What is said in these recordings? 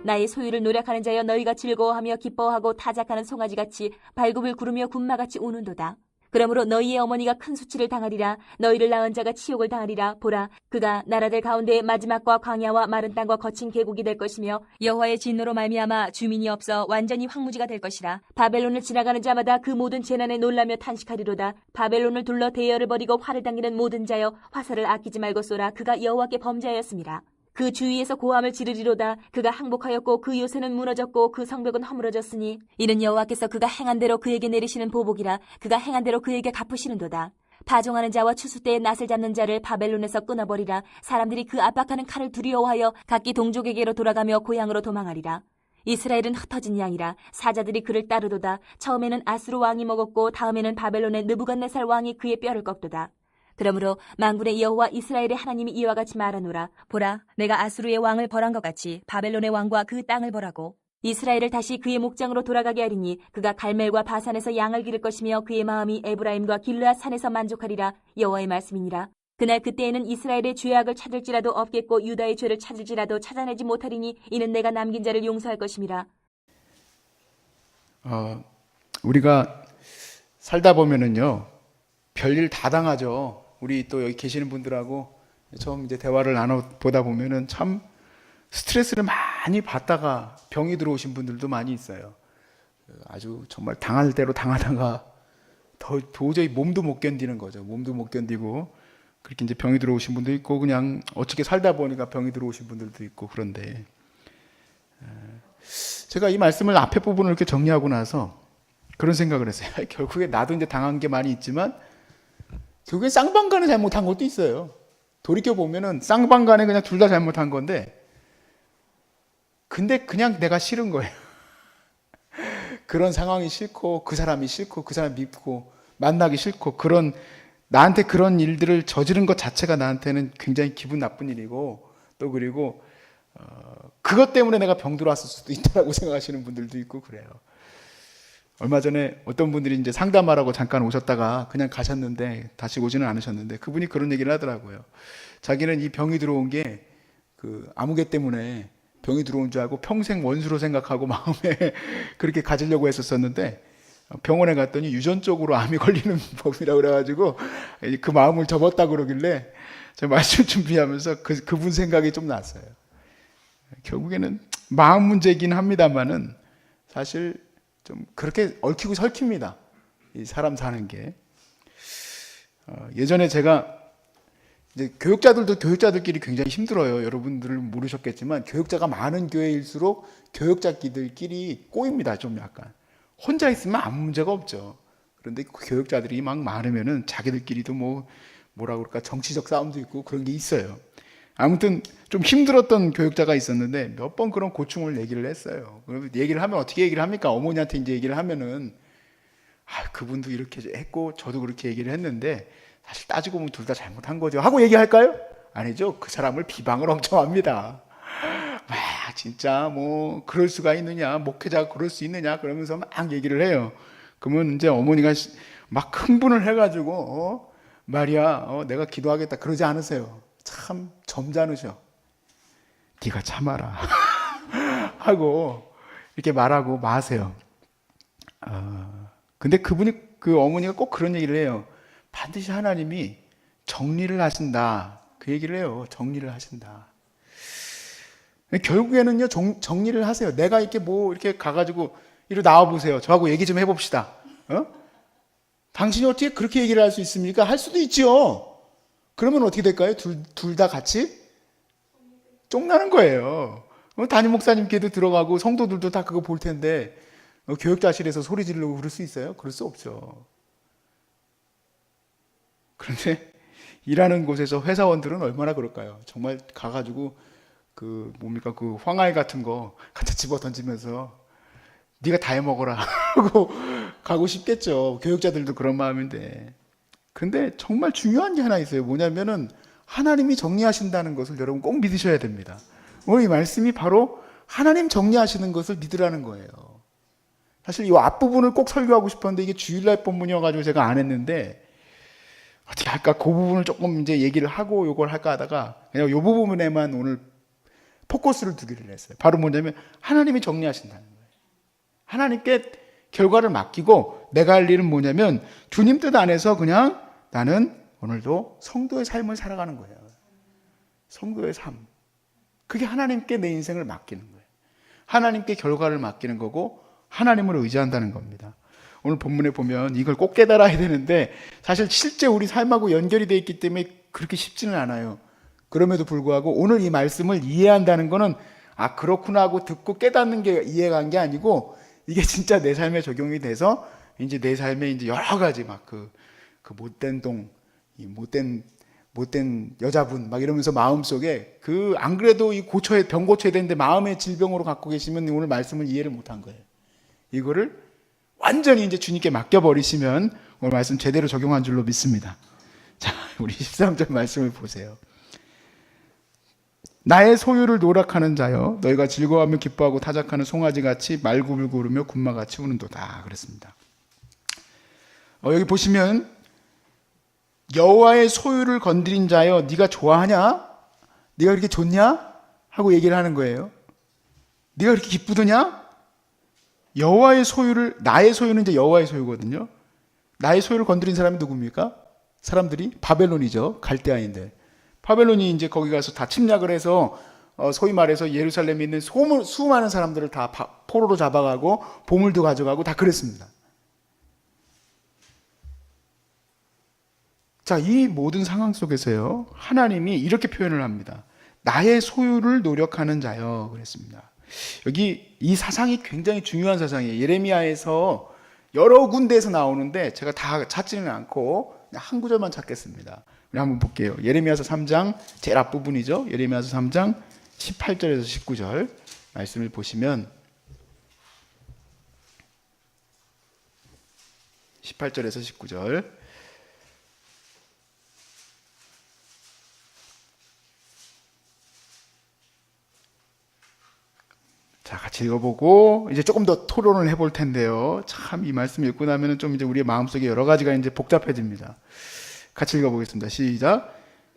나의 소유를 노력하는 자여 너희가 즐거워하며 기뻐하고 타작하는 송아지같이 발굽을 구르며 군마같이 우는도다. 그러므로 너희의 어머니가 큰 수치를 당하리라. 너희를 낳은 자가 치욕을 당하리라. 보라, 그가 나라들 가운데 마지막과 광야와 마른 땅과 거친 계곡이 될 것이며 여호와의 진노로 말미암아 주민이 없어 완전히 황무지가 될 것이라. 바벨론을 지나가는 자마다 그 모든 재난에 놀라며 탄식하리로다. 바벨론을 둘러 대열을 벌이고 활을 당기는 모든 자여 화살을 아끼지 말고 쏘라. 그가 여호와께 범죄하였습니다. 그 주위에서 고함을 지르리로다. 그가 항복하였고 그 요새는 무너졌고 그 성벽은 허물어졌으니 이는 여호와께서 그가 행한 대로 그에게 내리시는 보복이라. 그가 행한 대로 그에게 갚으시는도다. 파종하는 자와 추수 때에 낫을 잡는 자를 바벨론에서 끊어버리라. 사람들이 그 압박하는 칼을 두려워하여 각기 동족에게로 돌아가며 고향으로 도망하리라. 이스라엘은 흩어진 양이라. 사자들이 그를 따르도다. 처음에는 아수르 왕이 먹었고 다음에는 바벨론의 느부갓네살 왕이 그의 뼈를 꺾도다. 그러므로 만군의 여호와 이스라엘의 하나님이 이와 같이 말하노라. 보라, 내가 아수르의 왕을 벌한 것 같이 바벨론의 왕과 그 땅을 벌하고 이스라엘을 다시 그의 목장으로 돌아가게 하리니 그가 갈멜과 바산에서 양을 기를 것이며 그의 마음이 에브라임과 길르앗 산에서 만족하리라. 여호와의 말씀이니라. 그날 그때에는 이스라엘의 죄악을 찾을지라도 없겠고 유다의 죄를 찾을지라도 찾아내지 못하리니 이는 내가 남긴 자를 용서할 것임이라. 우리가 살다 보면은요, 별일 다 당하죠. 우리 또 여기 계시는 분들하고 처음 이제 대화를 나눠보다 보면은 참 스트레스를 많이 받다가 병이 들어오신 분들도 많이 있어요. 아주 정말 당할 대로 당하다가 도저히 몸도 못 견디는 거죠. 몸도 못 견디고 그렇게 이제 병이 들어오신 분도 있고 그냥 어떻게 살다 보니까 병이 들어오신 분들도 있고. 그런데 제가 이 말씀을 앞에 부분을 이렇게 정리하고 나서 그런 생각을 했어요. 결국에 나도 이제 당한 게 많이 있지만 결국엔 쌍방간에 잘못한 것도 있어요. 돌이켜보면은 쌍방간에 그냥 둘 다 잘못한 건데 근데 그냥 내가 싫은 거예요. 그런 상황이 싫고 그 사람이 싫고 그 사람 밉고 만나기 싫고 나한테 그런 일들을 저지른 것 자체가 나한테는 굉장히 기분 나쁜 일이고 또 그리고 그것 때문에 내가 병 들어왔을 수도 있다고 생각하시는 분들도 있고 그래요. 얼마 전에 어떤 분들이 이제 상담하라고 잠깐 오셨다가 그냥 가셨는데 다시 오지는 않으셨는데 그분이 그런 얘기를 하더라고요. 자기는 이 병이 들어온 게 그 아무개 때문에 병이 들어온 줄 알고 평생 원수로 생각하고 마음에 그렇게 가지려고 했었는데 병원에 갔더니 유전적으로 암이 걸리는 법이라고 그래가지고 그 마음을 접었다 그러길래 제가 말씀 준비하면서 그분 생각이 좀 났어요. 결국에는 마음 문제이긴 합니다만은 사실 좀 그렇게 얽히고 설킵니다. 이 사람 사는 게. 예전에 제가 이제 교육자들끼리 굉장히 힘들어요. 여러분들은 모르셨겠지만 교육자가 많은 교회일수록 교육자들끼리 꼬입니다. 좀 약간 혼자 있으면 아무 문제가 없죠. 그런데 교육자들이 막 많으면은 자기들끼리도 뭐라 그럴까 정치적 싸움도 있고 그런 게 있어요. 아무튼 좀 힘들었던 교육자가 있었는데 몇 번 그런 고충을 얘기를 했어요. 그러면 얘기를 하면 어떻게 얘기를 합니까? 어머니한테 이제 얘기를 하면은 그분도 이렇게 했고 저도 그렇게 얘기를 했는데 사실 따지고 보면 둘 다 잘못한 거죠 하고 얘기할까요? 아니죠. 그 사람을 비방을 엄청 합니다. 진짜 그럴 수가 있느냐, 목회자가 그럴 수 있느냐 그러면서 막 얘기를 해요. 그러면 이제 어머니가 막 흥분을 해가지고 말이야 내가 기도하겠다 그러지 않으세요. 참 점잖으셔. 네가 참아라 하고 이렇게 말하고 마세요. 근데 그 어머니가 꼭 그런 얘기를 해요. 반드시 하나님이 정리를 하신다. 그 얘기를 해요. 정리를 하신다. 결국에는요, 정리를 하세요. 내가 이렇게 가가지고, 이리 나와보세요. 저하고 얘기 좀 해봅시다. 당신이 어떻게 그렇게 얘기를 할 수 있습니까? 할 수도 있죠. 그러면 어떻게 될까요? 둘 다 같이 쫑나는 거예요. 담임 목사님께도 들어가고 성도들도 다 그거 볼 텐데, 교육자실에서 소리 지르고 그럴 수 있어요? 그럴 수 없죠. 그런데 일하는 곳에서 회사원들은 얼마나 그럴까요? 정말 가가지고 그 황알 같은 거 갖다 집어 던지면서 네가 다 해먹어라 하고 가고 싶겠죠. 교육자들도 그런 마음인데. 근데 정말 중요한 게 하나 있어요. 뭐냐면은 하나님이 정리하신다는 것을 여러분 꼭 믿으셔야 됩니다. 오늘 이 말씀이 바로 하나님 정리하시는 것을 믿으라는 거예요. 사실 이 앞부분을 꼭 설교하고 싶었는데 이게 주일날 본문이어가지고 제가 안 했는데 어떻게 할까? 그 부분을 조금 이제 얘기를 하고 요걸 할까 하다가 그냥 요 부분에만 오늘 포커스를 두기를 했어요. 바로 뭐냐면 하나님이 정리하신다는 거예요. 하나님께 결과를 맡기고 내가 할 일은 뭐냐면 주님 뜻 안에서 그냥 나는 오늘도 성도의 삶을 살아가는 거예요. 성도의 삶. 그게 하나님께 내 인생을 맡기는 거예요. 하나님께 결과를 맡기는 거고 하나님을 의지한다는 겁니다. 오늘 본문에 보면 이걸 꼭 깨달아야 되는데 사실 실제 우리 삶하고 연결이 되어 있기 때문에 그렇게 쉽지는 않아요. 그럼에도 불구하고 오늘 이 말씀을 이해한다는 거는 아 그렇구나 하고 듣고 깨닫는 게 이해가 간 게 아니고 이게 진짜 내 삶에 적용이 돼서 이제 내 삶에 이제 여러 가지 막 그 못된 이 못된 여자분 막 이러면서 마음속에 그 안 그래도 이 병 고쳐야 되는데 마음의 질병으로 갖고 계시면 오늘 말씀을 이해를 못한 거예요. 이거를 완전히 이제 주님께 맡겨버리시면 오늘 말씀 제대로 적용한 줄로 믿습니다. 자, 우리 13절 말씀을 보세요. 나의 소유를 노력하는 자여 너희가 즐거워하며 기뻐하고 타작하는 송아지같이 말굽을 구르며 군마같이 우는도다 그랬습니다. 여기 보시면 여호와의 소유를 건드린 자여 네가 좋아하냐? 네가 그렇게 좋냐? 하고 얘기를 하는 거예요. 네가 그렇게 기쁘더냐? 여호와의 소유를, 나의 소유는 이제 여호와의 소유거든요. 나의 소유를 건드린 사람이 누굽니까? 사람들이 바벨론이죠. 갈대아인들. 바벨론이 이제 거기 가서 다 침략을 해서 소위 말해서 예루살렘에 있는 수많은 사람들을 다 포로로 잡아가고 보물도 가져가고 다 그랬습니다. 자, 이 모든 상황 속에서요, 하나님이 이렇게 표현을 합니다. 나의 소유를 노력하는 자여 그랬습니다. 여기 이 사상이 굉장히 중요한 사상이에요. 예레미야에서 여러 군데에서 나오는데 제가 다 찾지는 않고 그냥 한 구절만 찾겠습니다. 우리 한번 볼게요. 예레미야서 3장 제일 앞부분이죠. 예레미야서 3장 18절에서 19절 말씀을 보시면 18절에서 19절 자, 같이 읽어보고 이제 조금 더 토론을 해볼 텐데요. 참 이 말씀 읽고 나면은 좀 이제 우리의 마음속에 여러 가지가 이제 복잡해집니다. 같이 읽어보겠습니다. 시작.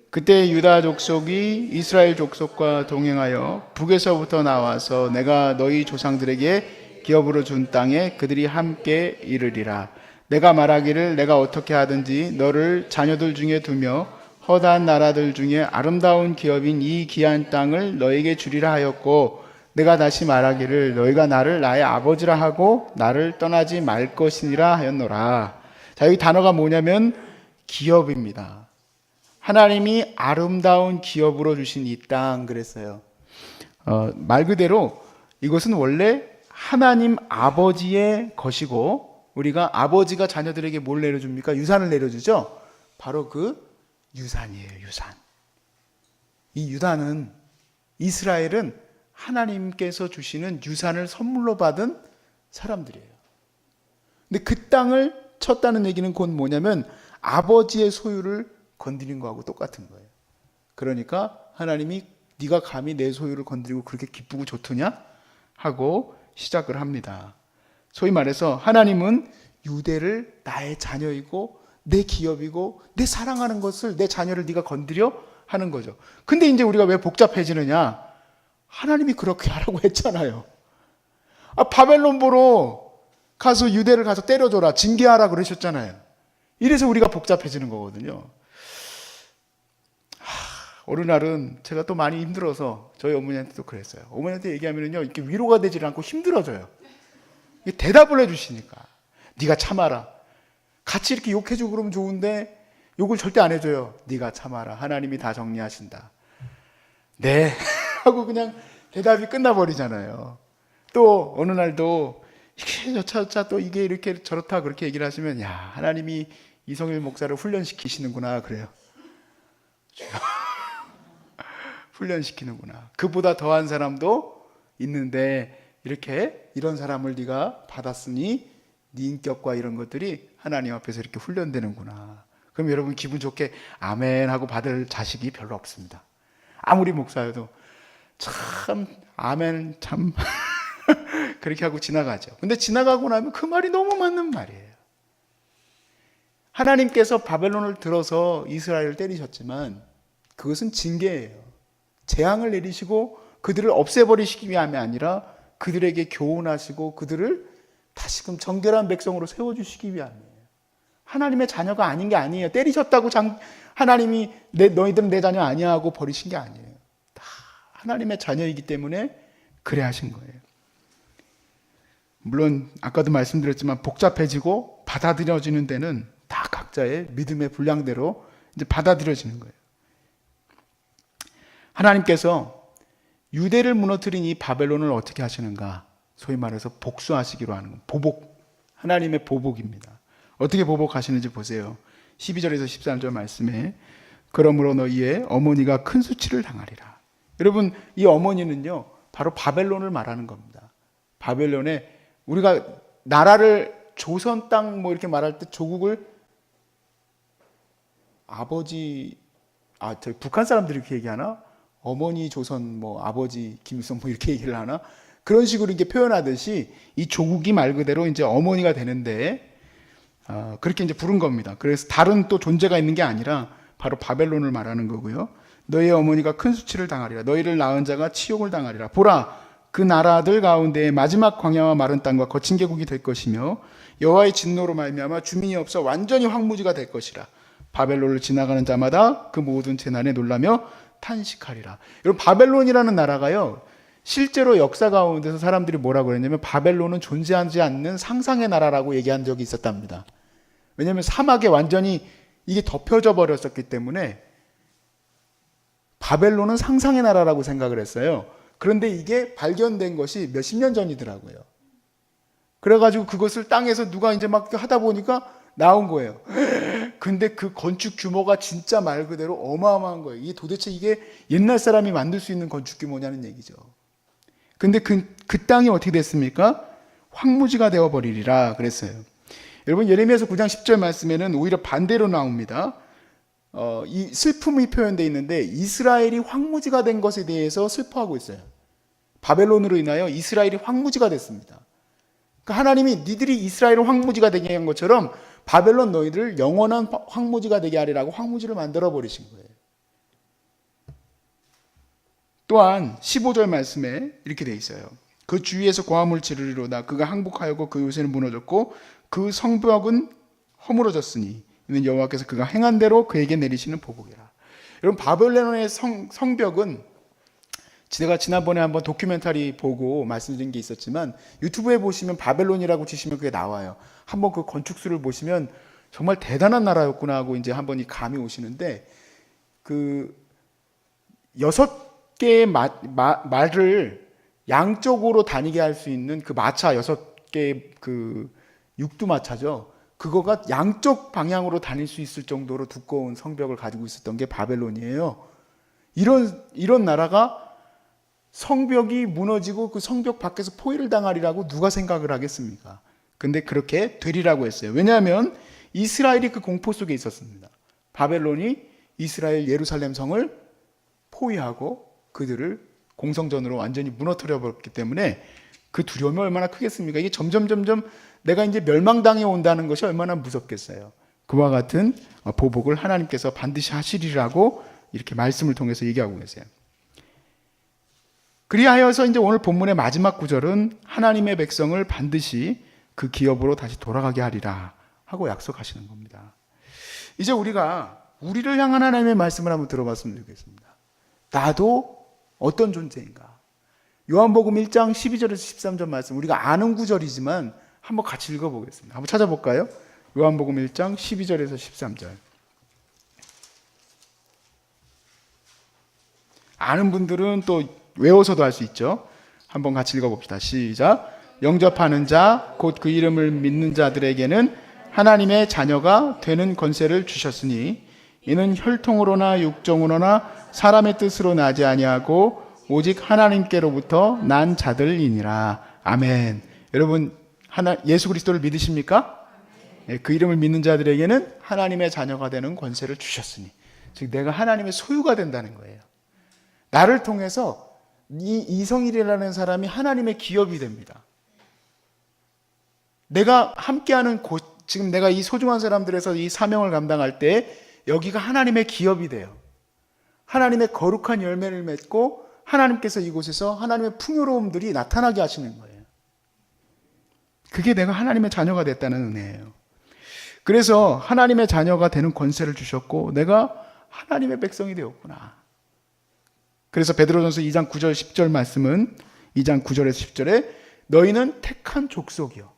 그때 유다 족속이 이스라엘 족속과 동행하여 북에서부터 나와서 내가 너희 조상들에게 기업으로 준 땅에 그들이 함께 이르리라. 내가 말하기를 내가 어떻게 하든지 너를 자녀들 중에 두며 허다한 나라들 중에 아름다운 기업인 이 귀한 땅을 너에게 주리라 하였고 내가 다시 말하기를 너희가 나를 나의 아버지라 하고 나를 떠나지 말 것이니라 하였노라. 자, 여기 단어가 뭐냐면 기업입니다. 하나님이 아름다운 기업으로 주신 이 땅 그랬어요. 말 그대로 이것은 원래 하나님 아버지의 것이고 우리가 아버지가 자녀들에게 뭘 내려줍니까? 유산을 내려주죠. 바로 그 유산이에요. 유산. 이 유산은 이스라엘은 하나님께서 주시는 유산을 선물로 받은 사람들이에요. 근데 그 땅을 쳤다는 얘기는 곧 뭐냐면 아버지의 소유를 건드린 거하고 똑같은 거예요. 그러니까 하나님이 네가 감히 내 소유를 건드리고 그렇게 기쁘고 좋더냐? 하고 시작을 합니다. 소위 말해서 하나님은 유대를 나의 자녀이고 내 기업이고 내 사랑하는 것을 내 자녀를 네가 건드려? 하는 거죠. 근데 이제 우리가 왜 복잡해지느냐? 하나님이 그렇게 하라고 했잖아요. 바벨론 보러 가서 유대를 가서 때려줘라, 징계하라 그러셨잖아요. 이래서 우리가 복잡해지는 거거든요. 어느 날은 제가 또 많이 힘들어서 저희 어머니한테도 그랬어요. 어머니한테 얘기하면요 이렇게 위로가 되질 않고 힘들어져요. 대답을 해주시니까 네가 참아라. 같이 이렇게 욕해주고 그러면 좋은데 욕을 절대 안 해줘요. 네가 참아라. 하나님이 다 정리하신다. 네 하고 그냥 대답이 끝나버리잖아요. 또 어느 날도 이게 저차 또 이게 이렇게 저렇다 그렇게 얘기를 하시면 야 하나님이 이성일 목사를 훈련시키시는구나 그래요. 훈련시키는구나. 그보다 더한 사람도 있는데 이렇게 이런 사람을 네가 받았으니 네 인격과 이런 것들이 하나님 앞에서 이렇게 훈련되는구나. 그럼 여러분 기분 좋게 아멘 하고 받을 자식이 별로 없습니다. 아무리 목사여도 참 아멘 참 그렇게 하고 지나가죠. 근데 지나가고 나면 그 말이 너무 맞는 말이에요. 하나님께서 바벨론을 들어서 이스라엘을 때리셨지만 그것은 징계예요. 재앙을 내리시고 그들을 없애버리시기 위함이 아니라 그들에게 교훈하시고 그들을 다시금 정결한 백성으로 세워주시기 위함이에요. 하나님의 자녀가 아닌 게 아니에요. 때리셨다고 하나님이 너희들은 내 자녀 아니야 하고 버리신 게 아니에요. 다 하나님의 자녀이기 때문에 그래 하신 거예요. 물론 아까도 말씀드렸지만 복잡해지고 받아들여지는 데는 다 각자의 믿음의 분량대로 이제 받아들여지는 거예요. 하나님께서 유대를 무너뜨린 이 바벨론을 어떻게 하시는가? 소위 말해서 복수하시기로 하는 거. 보복, 하나님의 보복입니다. 어떻게 보복하시는지 보세요. 12절에서 13절 말씀에 그러므로 너희의 어머니가 큰 수치를 당하리라. 여러분, 이 어머니는요 바로 바벨론을 말하는 겁니다. 바벨론에 우리가 나라를 조선 땅 뭐 이렇게 말할 때 조국을 아버지 저 북한 사람들이 이렇게 얘기하나? 어머니 조선 뭐 아버지 김일성 뭐 이렇게 얘기를 하나? 그런 식으로 이렇게 표현하듯이 이 조국이 말 그대로 이제 어머니가 되는데 그렇게 이제 부른 겁니다. 그래서 다른 또 존재가 있는 게 아니라 바로 바벨론을 말하는 거고요. 너희의 어머니가 큰 수치를 당하리라. 너희를 낳은 자가 치욕을 당하리라. 보라, 그 나라들 가운데 마지막 광야와 마른 땅과 거친 계곡이 될 것이며 여호와의 진노로 말미암아 주민이 없어 완전히 황무지가 될 것이라. 바벨론을 지나가는 자마다 그 모든 재난에 놀라며 탄식하리라. 여러분, 바벨론이라는 나라가요 실제로 역사 가운데서 사람들이 뭐라고 그랬냐면 바벨론은 존재하지 않는 상상의 나라라고 얘기한 적이 있었답니다. 왜냐하면 사막에 완전히 이게 덮여져 버렸었기 때문에 바벨론은 상상의 나라라고 생각을 했어요. 그런데 이게 발견된 것이 몇십 년 전이더라고요. 그래가지고 그것을 땅에서 누가 이제 막 하다 보니까 나온 거예요. 근데 그 건축 규모가 진짜 말 그대로 어마어마한 거예요. 이게 도대체 이게 옛날 사람이 만들 수 있는 건축 규모냐는 얘기죠. 근데 그 땅이 어떻게 됐습니까? 황무지가 되어버리리라 그랬어요. 여러분, 예레미야서 9장 10절 말씀에는 오히려 반대로 나옵니다. 이 슬픔이 표현되어 있는데 이스라엘이 황무지가 된 것에 대해서 슬퍼하고 있어요. 바벨론으로 인하여 이스라엘이 황무지가 됐습니다. 그러니까 하나님이 니들이 이스라엘을 황무지가 되게 한 것처럼 바벨론 너희들을 영원한 황무지가 되게 하리라고 황무지를 만들어 버리신 거예요. 또한 15절 말씀에 이렇게 돼 있어요. 그 주위에서 고함을 지르리로다. 그가 항복하였고 그 요새는 무너졌고 그 성벽은 허물어졌으니 이는 여호와께서 그가 행한 대로 그에게 내리시는 보복이라. 여러분, 바벨론의 성벽은 제가 지난번에 한번 다큐멘터리 보고 말씀드린 게 있었지만 유튜브에 보시면 바벨론이라고 치시면 그게 나와요. 한번 그 건축수를 보시면 정말 대단한 나라였구나 하고 이제 한번 이 감이 오시는데 그 6개의 말을 양쪽으로 다니게 할 수 있는 그 마차 6개의 그 육두마차죠. 그거가 양쪽 방향으로 다닐 수 있을 정도로 두꺼운 성벽을 가지고 있었던 게 바벨론이에요. 이런 나라가 성벽이 무너지고 그 성벽 밖에서 포위를 당하리라고 누가 생각을 하겠습니까? 근데 그렇게 되리라고 했어요. 왜냐하면 이스라엘이 그 공포 속에 있었습니다. 바벨론이 이스라엘 예루살렘 성을 포위하고 그들을 공성전으로 완전히 무너뜨려 버렸기 때문에 그 두려움이 얼마나 크겠습니까? 이게 점점 내가 이제 멸망당해 온다는 것이 얼마나 무섭겠어요. 그와 같은 보복을 하나님께서 반드시 하시리라고 이렇게 말씀을 통해서 얘기하고 계세요. 그리하여서 이제 오늘 본문의 마지막 구절은 하나님의 백성을 반드시 그 기업으로 다시 돌아가게 하리라 하고 약속하시는 겁니다. 이제 우리를 향한 하나님의 말씀을 한번 들어봤으면 좋겠습니다. 나도 어떤 존재인가? 요한복음 1장 12절에서 13절 말씀, 우리가 아는 구절이지만 한번 같이 읽어보겠습니다. 한번 찾아볼까요? 요한복음 1장 12절에서 13절. 아는 분들은 또 외워서도 할 수 있죠. 한번 같이 읽어봅시다. 시작. 영접하는 자, 곧 그 이름을 믿는 자들에게는 하나님의 자녀가 되는 권세를 주셨으니 이는 혈통으로나 육정으로나 사람의 뜻으로 나지 아니하고 오직 하나님께로부터 난 자들이니라. 아멘. 여러분, 예수 그리스도를 믿으십니까? 그 이름을 믿는 자들에게는 하나님의 자녀가 되는 권세를 주셨으니, 즉 내가 하나님의 소유가 된다는 거예요. 나를 통해서 이 이성일이라는 사람이 하나님의 기업이 됩니다. 내가 함께하는 지금 내가 이 소중한 사람들에서 이 사명을 감당할 때 여기가 하나님의 기업이 돼요. 하나님의 거룩한 열매를 맺고 하나님께서 이곳에서 하나님의 풍요로움들이 나타나게 하시는 거예요. 그게 내가 하나님의 자녀가 됐다는 은혜예요. 그래서 하나님의 자녀가 되는 권세를 주셨고 내가 하나님의 백성이 되었구나. 그래서 베드로전서 2장 9절 10절 말씀은 2장 9절에서 10절에 너희는 택한 족속이요.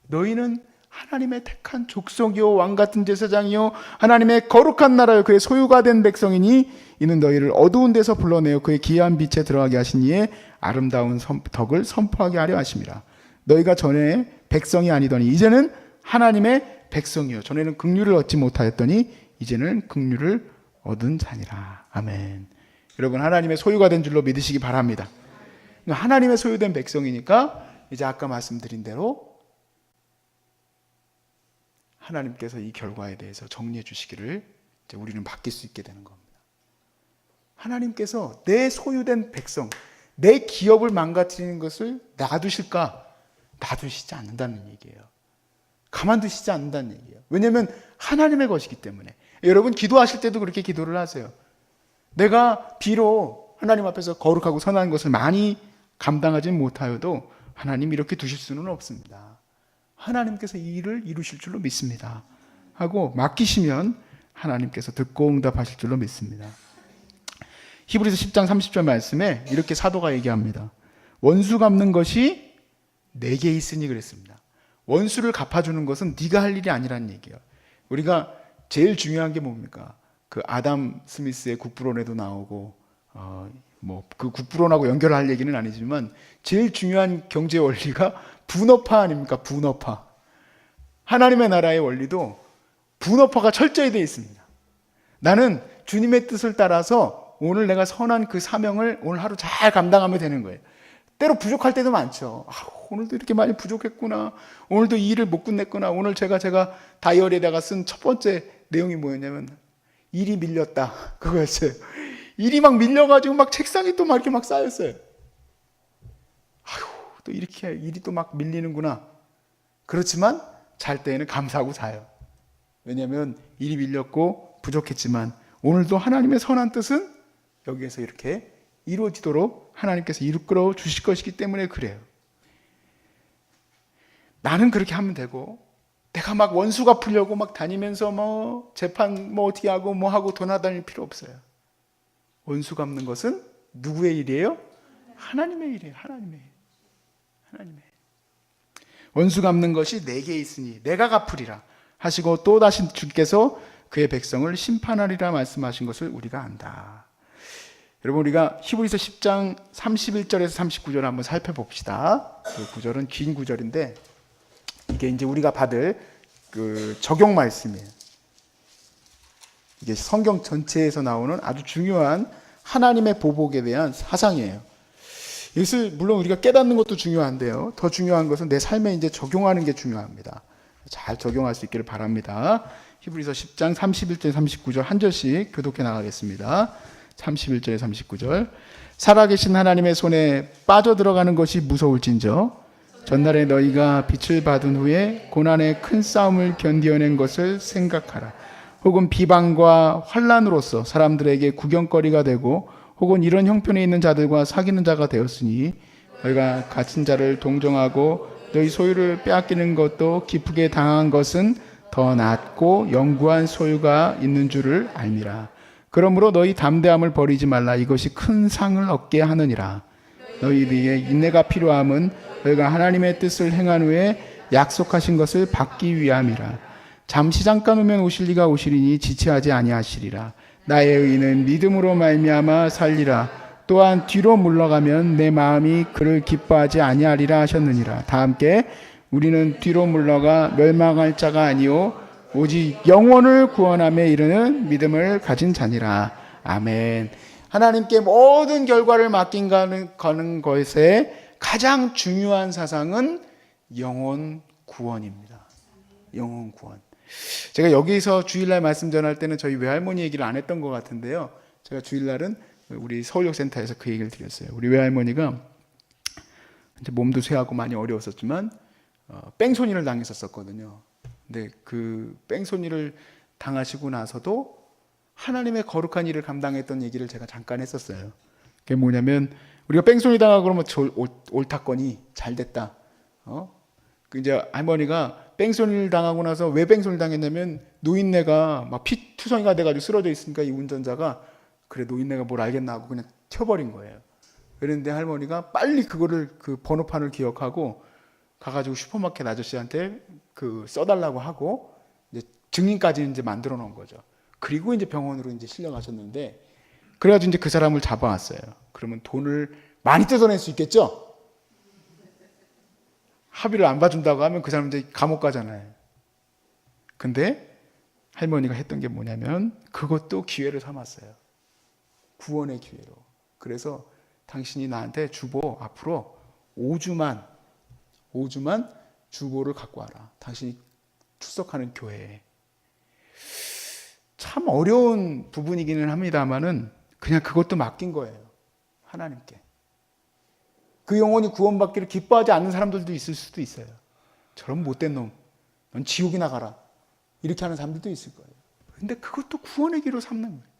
너희는 하나님의 택한 족속이요 왕같은 제사장이요 하나님의 거룩한 나라요 그의 소유가 된 백성이니 이는 너희를 어두운 데서 불러내어 그의 기이한 빛에 들어가게 하신 이의 아름다운 덕을 선포하게 하려 하심이라. 너희가 전에 백성이 아니더니 이제는 하나님의 백성이요 전에는 긍휼을 얻지 못하였더니 이제는 긍휼을 얻은 자니라. 아멘. 여러분 하나님의 소유가 된 줄로 믿으시기 바랍니다. 하나님의 소유된 백성이니까 이제 아까 말씀드린 대로 하나님께서 이 결과에 대해서 정리해 주시기를 이제 우리는 바뀔 수 있게 되는 겁니다. 하나님께서 내 소유된 백성, 내 기업을 망가뜨리는 것을 놔두실까? 놔두시지 않는다는 얘기예요. 가만두시지 않는다는 얘기예요. 왜냐하면 하나님의 것이기 때문에. 여러분 기도하실 때도 그렇게 기도를 하세요. 내가 비록 하나님 앞에서 거룩하고 선한 것을 많이 감당하지 못하여도 하나님 이렇게 두실 수는 없습니다. 하나님께서 이 일을 이루실 줄로 믿습니다. 하고 맡기시면 하나님께서 듣고 응답하실 줄로 믿습니다. 히브리서 10장 30절 말씀에 이렇게 사도가 얘기합니다. 원수 갚는 것이 내게 있으니 그랬습니다. 원수를 갚아주는 것은 네가 할 일이 아니라는 얘기예요. 우리가 제일 중요한 게 뭡니까? 그 아담 스미스의 국부론에도 나오고 그 국부론하고 연결할 얘기는 아니지만 제일 중요한 경제 원리가 분업화 아닙니까? 분업화. 하나님의 나라의 원리도 분업화가 철저히 되어 있습니다. 나는 주님의 뜻을 따라서 오늘 내가 선한 그 사명을 오늘 하루 잘 감당하면 되는 거예요. 때로 부족할 때도 많죠. 오늘도 이렇게 많이 부족했구나. 오늘도 이 일을 못 끝냈구나. 오늘 제가 다이어리에다가 쓴 첫 번째 내용이 뭐였냐면 일이 밀렸다. 그거였어요. 일이 막 밀려가지고 막 책상이 또 막 이렇게 막 쌓였어요. 또 이렇게 일이 또 막 밀리는구나. 그렇지만 잘 때에는 감사하고 자요. 왜냐하면 일이 밀렸고 부족했지만 오늘도 하나님의 선한 뜻은 여기에서 이렇게 이루어지도록 하나님께서 이끌어 주실 것이기 때문에 그래요. 나는 그렇게 하면 되고 내가 막 원수 갚으려고 막 다니면서 재판 어떻게 하고 하고 도나다닐 필요 없어요. 원수 갚는 것은 누구의 일이에요? 하나님의 일이에요. 하나님의 일. 원수 갚는 것이 내게 있으니 내가 갚으리라 하시고 또 다시 주께서 그의 백성을 심판하리라 말씀하신 것을 우리가 안다. 여러분 우리가 히브리서 10장 31절에서 39절 한번 살펴봅시다. 그 구절은 긴 구절인데 이게 이제 우리가 받을 그 적용 말씀이에요. 이게 성경 전체에서 나오는 아주 중요한 하나님의 보복에 대한 사상이에요. 이것을 물론 우리가 깨닫는 것도 중요한데요. 더 중요한 것은 내 삶에 이제 적용하는 게 중요합니다. 잘 적용할 수 있기를 바랍니다. 히브리서 10장 31절 39절 한 절씩 교독해 나가겠습니다. 31절에 39절 살아계신 하나님의 손에 빠져들어가는 것이 무서울진저 전날에 너희가 빛을 받은 후에 고난의 큰 싸움을 견디어낸 것을 생각하라. 혹은 비방과 환난으로서 사람들에게 구경거리가 되고 혹은 이런 형편에 있는 자들과 사귀는 자가 되었으니 너희가 갇힌 자를 동정하고 너희 소유를 빼앗기는 것도 기쁘게 당한 것은 더 낫고 영구한 소유가 있는 줄을 알미라. 그러므로 너희 담대함을 버리지 말라. 이것이 큰 상을 얻게 하느니라. 너희들의 인내가 필요함은 너희가 하나님의 뜻을 행한 후에 약속하신 것을 받기 위함이라. 잠시 잠깐 오면 오실 이가 오시리니 지체하지 아니하시리라. 나의 의인은 믿음으로 말미암아 살리라. 또한 뒤로 물러가면 내 마음이 그를 기뻐하지 아니하리라 하셨느니라. 다 함께 우리는 뒤로 물러가 멸망할 자가 아니요 오직 영혼을 구원함에 이르는 믿음을 가진 자니라. 아멘. 하나님께 모든 결과를 맡긴다는 것에 가장 중요한 사상은 영혼 구원입니다. 영혼 구원. 제가 여기서 주일날 말씀 전할 때는 저희 외할머니 얘기를 안 했던 것 같은데요. 제가 주일날은 우리 서울역센터에서 그 얘기를 드렸어요. 우리 외할머니가 이제 몸도 쇠하고 많이 어려웠었지만 뺑소니를 당했었거든요. 근데 그 뺑소니를 당하시고 나서도 하나님의 거룩한 일을 감당했던 얘기를 제가 잠깐 했었어요. 그게 뭐냐면 우리가 뺑소니 당하고 그러면 옳다거니 잘 됐다. 그 이제 할머니가 뺑소니를 당하고 나서 왜 뺑소니를 당했냐면 노인네가 막 피투성이가 돼가지고 쓰러져 있으니까 이 운전자가 그래 노인네가 뭘 알겠나 하고 그냥 튀어버린 거예요. 그런데 할머니가 빨리 그거를 그 번호판을 기억하고 가가지고 슈퍼마켓 아저씨한테 그 써달라고 하고 이제 증인까지 이제 만들어 놓은 거죠. 그리고 이제 병원으로 이제 실려가셨는데 그래가지고 이제 그 사람을 잡아왔어요. 그러면 돈을 많이 뜯어낼 수 있겠죠? 합의를 안 봐준다고 하면 그 사람 이제 감옥 가잖아요. 근데 할머니가 했던 게 뭐냐면 그것도 기회를 삼았어요. 구원의 기회로. 그래서 당신이 나한테 주보 앞으로 5주만 주보를 갖고 와라. 당신이 출석하는 교회에. 참 어려운 부분이기는 합니다만은 그냥 그것도 맡긴 거예요. 하나님께. 그 영혼이 구원받기를 기뻐하지 않는 사람들도 있을 수도 있어요. 저런 못된 놈, 넌 지옥이나 가라. 이렇게 하는 사람들도 있을 거예요. 근데 그것도 구원의 기로 삼는 거예요.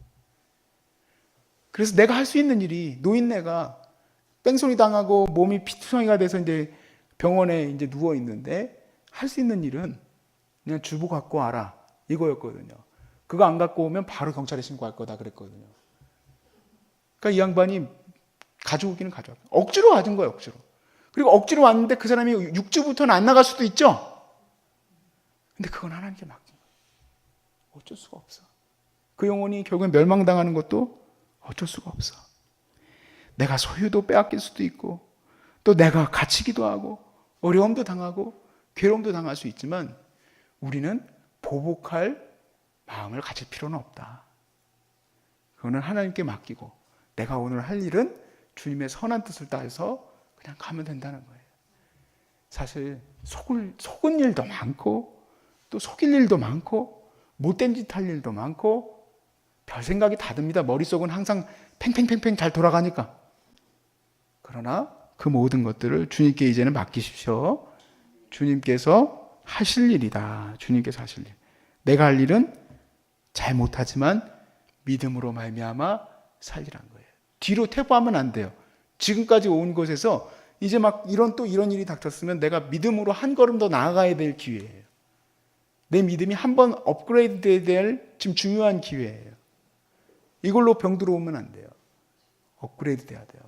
그래서 내가 할 수 있는 일이 노인네가 뺑소니 당하고 몸이 피투성이가 돼서 이제 병원에 이제 누워 있는데 할 수 있는 일은 그냥 주보 갖고 와라. 이거였거든요. 그거 안 갖고 오면 바로 경찰에 신고할 거다 그랬거든요. 그러니까 이 양반이 가져오기는 가져와. 억지로 가진 거예요, 억지로. 그리고 억지로 왔는데 그 사람이 6주부터는 안 나갈 수도 있죠. 근데 그건 하나님께 맡긴 거예요. 어쩔 수가 없어. 그 영혼이 결국엔 멸망당하는 것도 어쩔 수가 없어. 내가 소유도 빼앗길 수도 있고 또 내가 갇히기도 하고 어려움도 당하고 괴로움도 당할 수 있지만 우리는 보복할 마음을 가질 필요는 없다. 그거는 하나님께 맡기고 내가 오늘 할 일은 주님의 선한 뜻을 따라서 그냥 가면 된다는 거예요. 사실 속은 일도 많고 또 속일 일도 많고 못된 짓 할 일도 많고 별 생각이 다 듭니다. 머릿속은 항상 팽팽팽팽 잘 돌아가니까. 그러나 그 모든 것들을 주님께 이제는 맡기십시오. 주님께서 하실 일이다. 주님께서 하실 일. 내가 할 일은 잘 못하지만 믿음으로 말미암아 살리란 거예요. 뒤로 퇴보하면 안 돼요. 지금까지 온 곳에서 이제 막 이런 일이 닥쳤으면 내가 믿음으로 한 걸음 더 나아가야 될 기회예요. 내 믿음이 한번 업그레이드 돼야 될 지금 중요한 기회예요. 이걸로 병들어오면 안 돼요. 업그레이드 돼야 돼요.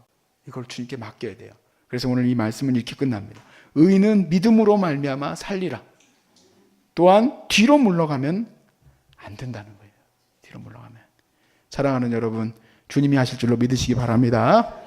이걸 주님께 맡겨야 돼요. 그래서 오늘 이 말씀은 이렇게 끝납니다. 의인은 믿음으로 말미암아 살리라. 또한 뒤로 물러가면 안 된다는 거예요. 뒤로 물러가면. 사랑하는 여러분, 주님이 하실 줄로 믿으시기 바랍니다.